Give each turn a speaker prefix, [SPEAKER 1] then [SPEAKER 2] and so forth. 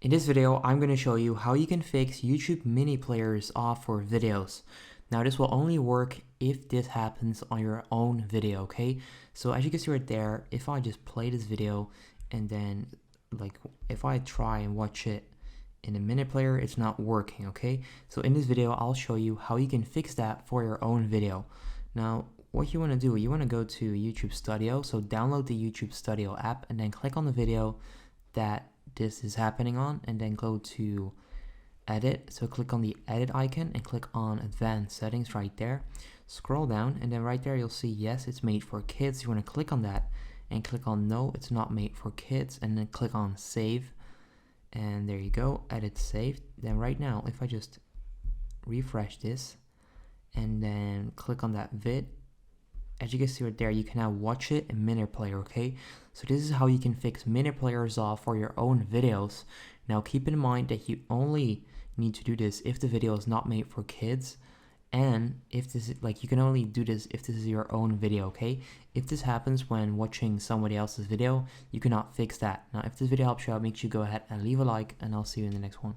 [SPEAKER 1] In this video, I'm going to show you how you can fix YouTube mini players off for videos. Now this will only work if this happens on your own video, okay? So as you can see right there, if I just play this video and then if I try and watch it in a MiniPlayer, it's not working, okay? So in this video, I'll show you how you can fix that for your own video. Now, what you want to do, you want to go to YouTube Studio. So download the YouTube Studio app and then click on the video that this is happening on, and then go to edit. So click on the edit icon and click on advanced settings right there. Scroll down and then right there you'll see yes, it's made for kids. You want to click on that and click on no, it's not made for kids, and then click on save. And there you go, edit saved. Then right now if I just refresh this and then click on that vid, as you can see right there, you can now watch it in MiniPlayer, okay? So this is how you can fix MiniPlayers off for your own videos. Now keep in mind that you only need to do this if the video is not made for kids, and if this is you can only do this if this is your own video, okay? If this happens when watching somebody else's video, you cannot fix that. Now if this video helps you out, make sure you go ahead and leave a like, and I'll see you in the next one.